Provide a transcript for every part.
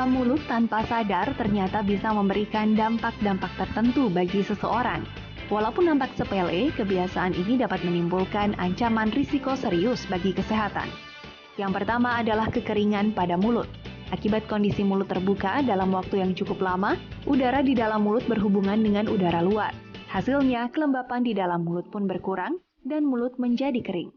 dalam mulut tanpa sadar ternyata bisa memberikan dampak-dampak tertentu bagi seseorang. Walaupun nampak sepele, kebiasaan ini dapat menimbulkan ancaman risiko serius bagi kesehatan. Yang pertama adalah kekeringan pada mulut. Akibat kondisi mulut terbuka dalam waktu yang cukup lama, udara di dalam mulut berhubungan dengan udara luar. Hasilnya, kelembapan di dalam mulut pun berkurang dan mulut menjadi kering.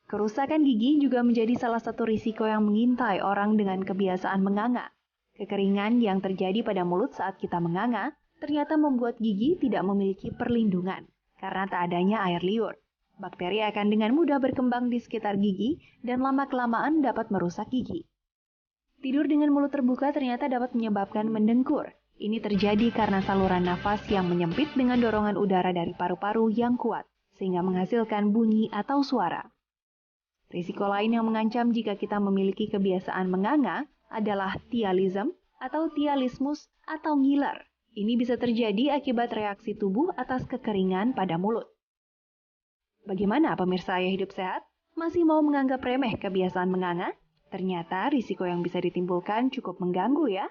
Kerusakan gigi juga menjadi salah satu risiko yang mengintai orang dengan kebiasaan menganga. Kekeringan yang terjadi pada mulut saat kita menganga ternyata membuat gigi tidak memiliki perlindungan karena tak adanya air liur. Bakteri akan dengan mudah berkembang di sekitar gigi dan lama-kelamaan dapat merusak gigi. Tidur dengan mulut terbuka ternyata dapat menyebabkan mendengkur. Ini terjadi karena saluran nafas yang menyempit dengan dorongan udara dari paru-paru yang kuat, sehingga menghasilkan bunyi atau suara. Risiko lain yang mengancam jika kita memiliki kebiasaan menganga adalah tialism atau tialismus atau ngiler. Ini bisa terjadi akibat reaksi tubuh atas kekeringan pada mulut. Bagaimana pemirsa Ayah Hidup Sehat? Masih mau menganggap remeh kebiasaan menganga? Ternyata risiko yang bisa ditimbulkan cukup mengganggu ya.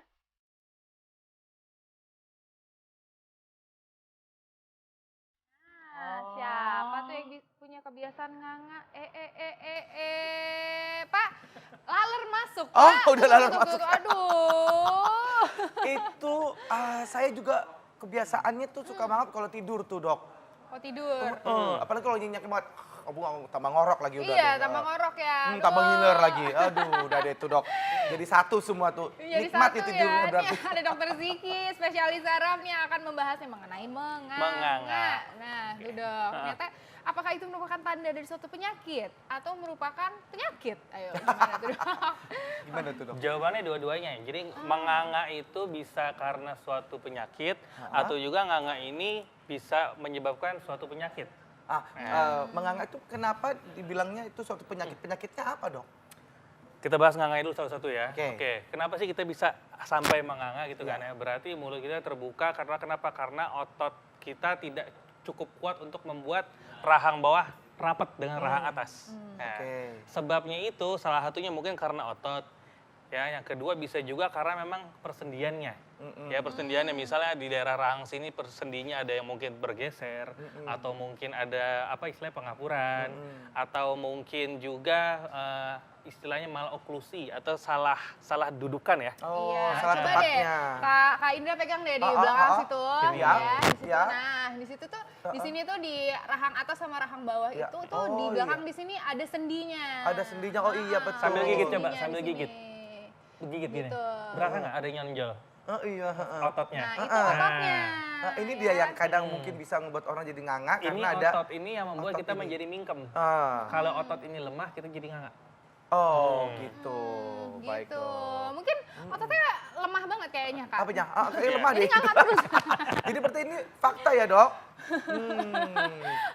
Siapa tuh yang punya kebiasaan nganga? Pak, laler masuk, Pak. Oh, udah laler masuk. Aduh. Itu saya juga kebiasaannya tuh suka banget kalau tidur tuh, Dok. Oh, tidur. Apalagi kalau nyenyak banget, tambah ngorok lagi udah. Iya, deh. tambah ngorok ya. Tambah ngiler lagi. Aduh, udah deh tuh, Dok. Jadi satu semua tuh. Jadi Nikmat satu itu ya. tidurnya berarti. Nih, ada Dokter Ziki, spesialis saraf yang akan membahasnya mengenai menganga. Nah, itu Dok. Ternyata apakah itu merupakan tanda dari suatu penyakit atau merupakan penyakit? Ayo, gimana tuh, Dok? Gimana tuh, Dok? Jawabannya dua-duanya. Jadi menganga itu bisa karena suatu penyakit atau juga nganga ini bisa menyebabkan suatu penyakit. Menganga itu kenapa dibilangnya itu suatu penyakit? Penyakitnya apa, Dok? Kita bahas nganga dulu satu-satu ya. Oke. Kenapa sih kita bisa sampai menganga gitu kan ya? Berarti mulut kita terbuka karena kenapa? Karena otot kita tidak cukup kuat untuk membuat rahang bawah rapat dengan rahang atas. Nah, sebabnya itu salah satunya mungkin karena otot. Ya, yang kedua bisa juga karena memang persendiannya. Ya, persendiannya misalnya di daerah rahang sini persendinya ada yang mungkin bergeser atau mungkin ada apa istilahnya pengapuran atau mungkin juga istilahnya maloklusi atau salah dudukan ya. Oh, Iya, salah coba tempatnya. deh, Kak Indra pegang deh di belakang situ, Iya, ya, di situ. iya. Nah, di situ tuh, di sini tuh di rahang atas sama rahang bawah Iya. itu tuh di belakang di sini ada sendinya. Ada sendinya, oh iya betul. Sambil gigit coba, Sendinya sambil di gigit. sini. Gigit gini. Gitu. Berasa nggak ada yang nonjol Oh iya. ototnya? Nah, itu ototnya. Nah, ini dia yang kadang mungkin bisa membuat orang jadi nganga Ini karena ada otot ini yang membuat otot kita ini. menjadi mingkem. Ah. Kalau otot ini lemah, kita jadi nganga. Oh, gitu. Baik, Gitu. Dok. Mungkin ototnya lemah banget kayaknya, Kak. Apanya? Kayak lemah Jadi deh. nganga terus. Jadi berarti ini fakta ya, Dok?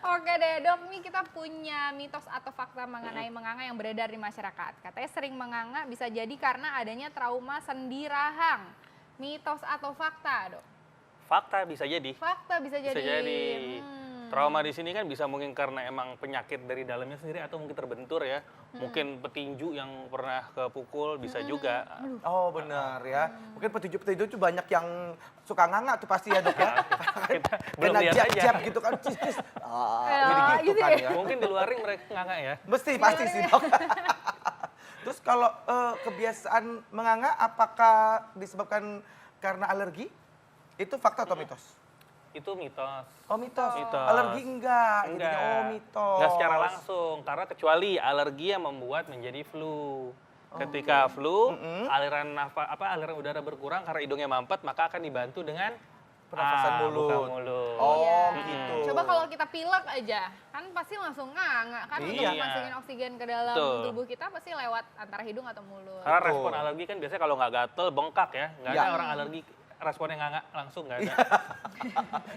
Oke deh dok, nih kita punya mitos atau fakta mengenai menganga yang beredar di masyarakat. Katanya sering menganga bisa jadi karena adanya trauma sendi rahang. Mitos atau fakta dok? Fakta bisa jadi. Fakta bisa jadi. Bisa jadi. Trauma di sini kan bisa mungkin karena emang penyakit dari dalamnya sendiri atau mungkin terbentur ya. Mungkin petinju yang pernah kepukul bisa juga. Oh, benar ya. Mungkin petinju-petinju itu banyak yang suka nganga tuh pasti ya, Dok ya. Kita belum Kena lihat aja. jab-jab gitu kan, cis-cis. Jadi gitu gitu kan ya. ya. Mungkin di luar ring mereka nganga ya. Mesti, pasti sih, Dok. Terus kalau kebiasaan menganga apakah disebabkan karena alergi? Itu fakta atau mitos? Itu mitos. Oh, mitos. Mitos. Alergi enggak. Enggak. Jadinya, oh, mitos. Enggak secara langsung, karena kecuali alergi yang membuat menjadi flu. Ketika flu, aliran aliran udara berkurang karena hidungnya mampet, maka akan dibantu dengan Pernafasan mulut. buka mulut. Oh, Iya. gitu. Coba kalau kita pilek aja, kan pasti langsung nganga kan Iya. untuk masukin oksigen ke dalam Betul. tubuh kita pasti lewat antara hidung atau mulut. Karena Betul. respon alergi kan biasanya kalau nggak gatel, bengkak ya. Nggak Iya. ada orang alergi responnya nggak langsung nggak ada.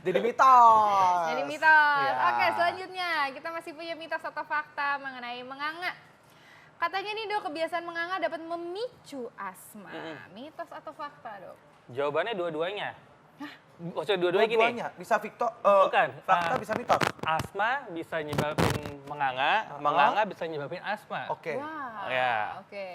Jadi mitos. Jadi mitos. Iya. Oke, selanjutnya kita masih punya mitos atau fakta mengenai menganga. Katanya nih dok, kebiasaan menganga dapat memicu asma. Mitos atau fakta dok? Jawabannya dua-duanya. Maksudnya dua-duanya gini. Dua-duanya. Bisa Victor, Bukan. fakta bisa mitos. Asma bisa nyebabin menganga, menganga bisa nyebabin asma. Oke. Wah, Ya. oke.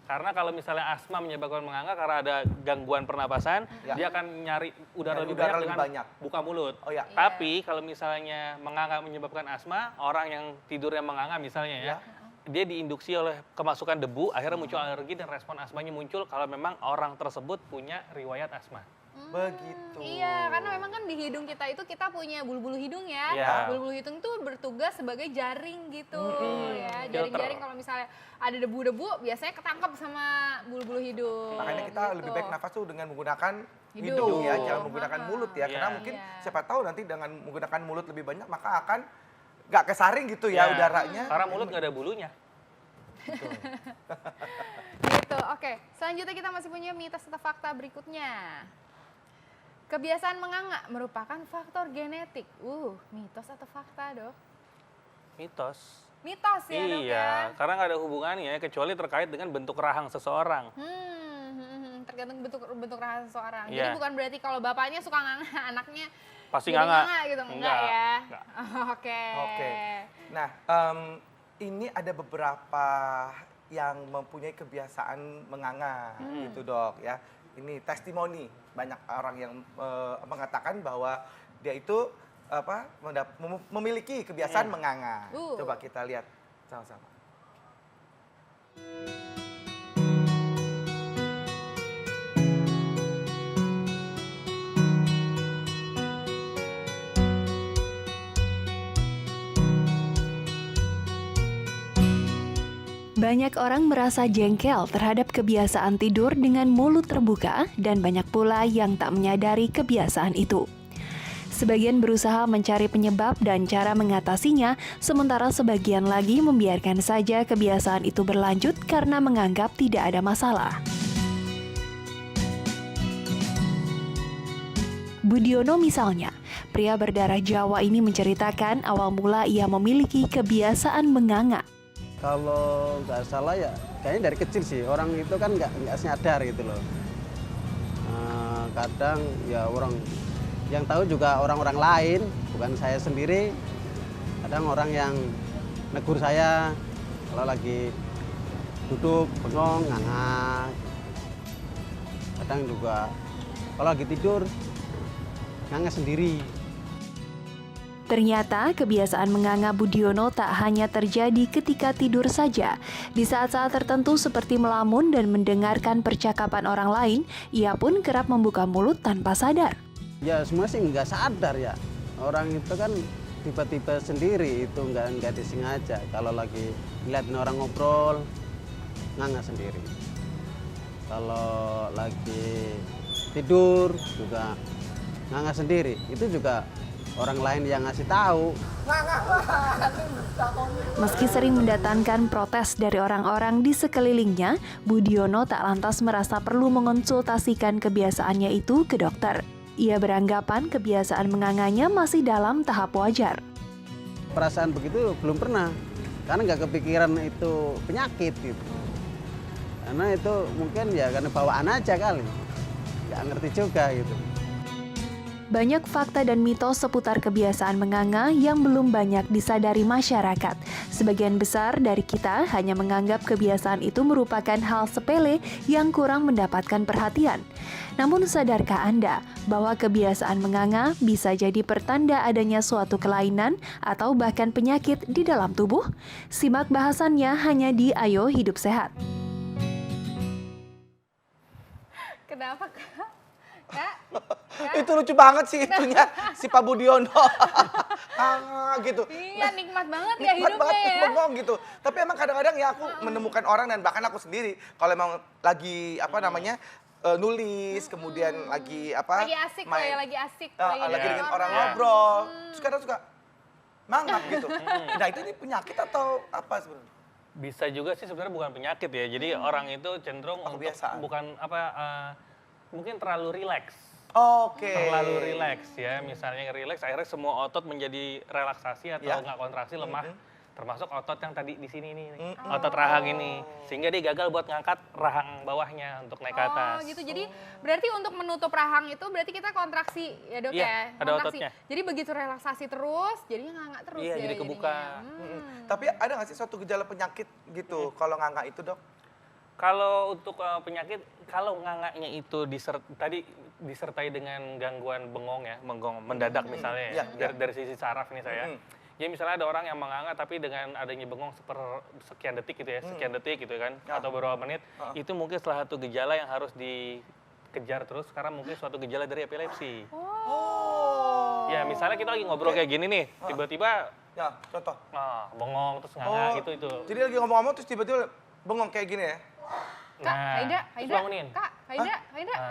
Karena kalau misalnya asma menyebabkan menganga karena ada gangguan pernapasan, dia akan nyari udara lebih banyak dengan buka mulut. Tapi kalau misalnya menganga menyebabkan asma, orang yang tidurnya menganga misalnya ya, dia diinduksi oleh kemasukan debu, akhirnya muncul alergi dan respon asmanya muncul kalau memang orang tersebut punya riwayat asma. Begitu. Iya, karena memang kan di hidung kita itu kita punya bulu-bulu hidung ya. Bulu-bulu hidung tuh bertugas sebagai jaring gitu ya. Jaring-jaring kalau misalnya ada debu-debu biasanya ketangkep sama bulu-bulu hidung. Makanya kita lebih baik nafas tuh dengan menggunakan hidung ya, jangan menggunakan mulut ya. Karena mungkin siapa tahu nanti dengan menggunakan mulut lebih banyak maka akan nggak kesaring gitu ya udaranya. Karena mulut nggak ada bulunya. Gitu, oke. Selanjutnya kita masih punya mitos atau fakta berikutnya. Kebiasaan menganga merupakan faktor genetik. Mitos atau fakta, Dok? Mitos. Mitos ya, Dok ya? Iya, karena nggak ada hubungannya kecuali terkait dengan bentuk rahang seseorang. Tergantung bentuk rahang seseorang. Jadi bukan berarti kalau bapaknya suka nganga, anaknya pasti nganga gitu. Enggak ya? Oke. Nah, ini ada beberapa yang mempunyai kebiasaan menganga gitu, Dok ya. Ini testimoni banyak orang yang mengatakan bahwa dia itu memiliki kebiasaan menganga. Coba kita lihat sama-sama. Banyak orang merasa jengkel terhadap kebiasaan tidur dengan mulut terbuka dan banyak pula yang tak menyadari kebiasaan itu. Sebagian berusaha mencari penyebab dan cara mengatasinya, sementara sebagian lagi membiarkan saja kebiasaan itu berlanjut karena menganggap tidak ada masalah. Budiono misalnya, pria berdarah Jawa ini menceritakan awal mula ia memiliki kebiasaan menganga. Kalau nggak salah ya, kayaknya dari kecil sih, orang itu kan nggak sadar gitu loh. Kadang ya orang yang tahu juga orang-orang lain, bukan saya sendiri. Kadang orang yang negur saya kalau lagi duduk, bengong, nganga. Kadang juga kalau lagi tidur, nganga sendiri. Ternyata kebiasaan menganga Budiono tak hanya terjadi ketika tidur saja. Di saat-saat tertentu seperti melamun dan mendengarkan percakapan orang lain, ia pun kerap membuka mulut tanpa sadar. Ya semua sih nggak sadar ya. Orang itu kan tiba-tiba sendiri, itu nggak disengaja. Kalau lagi ngeliatin orang ngobrol, nganga sendiri. Kalau lagi tidur juga nganga sendiri. Itu juga orang lain yang ngasih tahu. Meski sering mendatangkan protes dari orang-orang di sekelilingnya, Budiono tak lantas merasa perlu mengonsultasikan kebiasaannya itu ke dokter. Ia beranggapan kebiasaan menganganya masih dalam tahap wajar. Perasaan begitu belum pernah, karena nggak kepikiran itu penyakit gitu. Karena itu mungkin ya karena bawaan aja kali, nggak ngerti juga gitu. Banyak fakta dan mitos seputar kebiasaan menganga yang belum banyak disadari masyarakat. Sebagian besar dari kita hanya menganggap kebiasaan itu merupakan hal sepele yang kurang mendapatkan perhatian. Namun sadarkah Anda bahwa kebiasaan menganga bisa jadi pertanda adanya suatu kelainan atau bahkan penyakit di dalam tubuh? Simak bahasannya hanya di Ayo Hidup Sehat. Kenapa, Kak? Kak? Itu lucu banget sih itunya, si Pak Budiono. Gitu. Iya, nikmat banget ya hidupnya banget, ya. bengong gitu. Tapi emang kadang-kadang ya aku menemukan orang dan bahkan aku sendiri kalau emang lagi nulis, kemudian lagi Lagi asik main, lagi asik. lagi dengan orang ngobrol, terus kadang suka mangap gitu. Nah itu ini penyakit atau apa sebenarnya? Bisa juga sih sebenarnya bukan penyakit ya. Jadi orang itu cenderung untuk mungkin terlalu rileks. Terlalu rileks ya. Misalnya rileks akhirnya semua otot menjadi relaksasi atau nggak kontraksi, lemah. Termasuk otot yang tadi di sini nih, otot rahang ini. Sehingga dia gagal buat ngangkat rahang bawahnya untuk naik ke atas. Oh gitu, jadi berarti untuk menutup rahang itu berarti kita kontraksi ya Dok ya? Ada ototnya. Jadi begitu relaksasi terus, jadinya nganga terus ya jadi kebuka. Tapi ada nggak sih suatu gejala penyakit gitu kalau nganga itu, Dok? Kalau untuk penyakit, kalau ngangaknya itu tadi disertai dengan gangguan bengong ya, mendadak misalnya ya, dari sisi saraf nih saya. Ya misalnya ada orang yang menganga tapi dengan adanya bengong sekian detik gitu ya, sekian detik gitu kan, atau beberapa menit, itu mungkin salah satu gejala yang harus dikejar terus karena mungkin suatu gejala dari epilepsi. Ya misalnya kita lagi ngobrol kayak gini nih, tiba-tiba Ya, contoh. bengong terus nganga gitu itu. Jadi lagi ngomong-ngomong terus tiba-tiba bengong kayak gini ya? Kak, Haida, terus bangunin. Kak, Haida.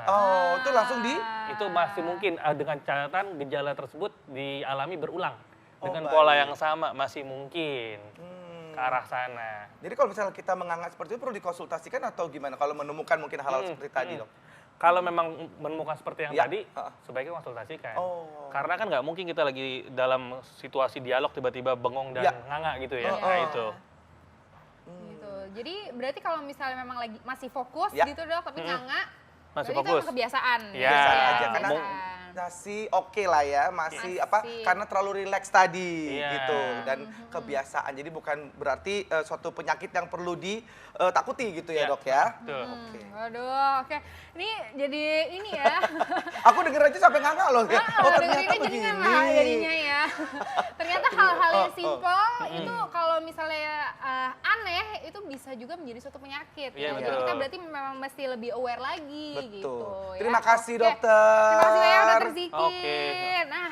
Oh, itu langsung di? Itu masih mungkin dengan catatan gejala tersebut dialami berulang. Dengan baik. pola yang sama masih mungkin ke arah sana. Jadi kalau misalnya kita menganga seperti itu perlu dikonsultasikan atau gimana? Kalau menemukan mungkin hal-hal seperti tadi dong? Kalau memang menemukan seperti yang Ya. tadi, sebaiknya konsultasikan. Oh. Karena kan nggak mungkin kita lagi dalam situasi dialog tiba-tiba bengong dan Ya. nganga gitu ya. Iya. Nah itu. Gitu. Jadi berarti kalau misalnya memang lagi masih fokus Ya. gitu dok, tapi nganga, Masih berarti itu fokus. emang kebiasaan. Ya. Biasa aja karena Kebiasaan. masih oke lah ya, masih apa? Masih. Karena terlalu rileks tadi Iya. gitu dan kebiasaan. Jadi bukan berarti suatu penyakit yang perlu ditakuti gitu ya, Ya. Dok ya. Betul. Oke. Waduh, oke. Ini jadi ini ya. Aku denger aja sampai nganga loh ya. Oh, ternyata dengerinnya jadi begini. nganga jadinya ya. Ternyata hal-hal yang simple itu Hmm. kalau misalnya aneh itu bisa juga menjadi suatu penyakit. Iya, ya. Jadi betul. kita berarti memang mesti lebih aware lagi Betul. gitu. Terima ya. kasih, Oke. Dokter. Terima kasih banyak Dokter Ziki. Oke. Nah,